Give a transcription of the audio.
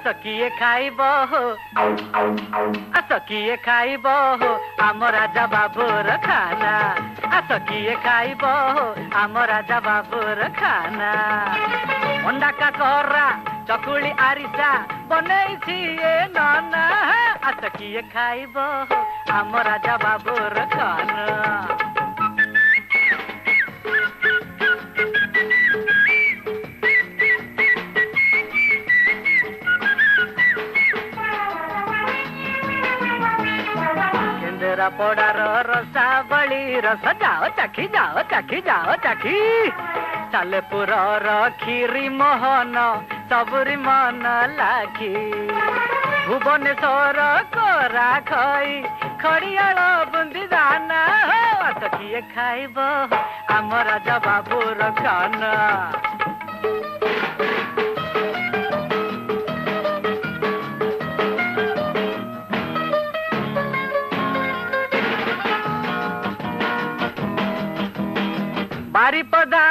आस किए खाइब हो आस किए खाइब हो आम राजा बाबूर खाना आस किए खाइब हो आम राजा बाबूर खाना अंडा काकरा चकुली आरिसा बनैछि ए नाना आस किए खाइब हो आम राजा बाबूर खाना पड़ार रसावली रस जाओ चाखी सालेपुर खीरी मोहन सबुरी मन लाखी भुवनेश्वर कोरा खई खड़ियाल बुंदी दाना आस किए खाइब आम राजा बाबूर खाना बारीपदा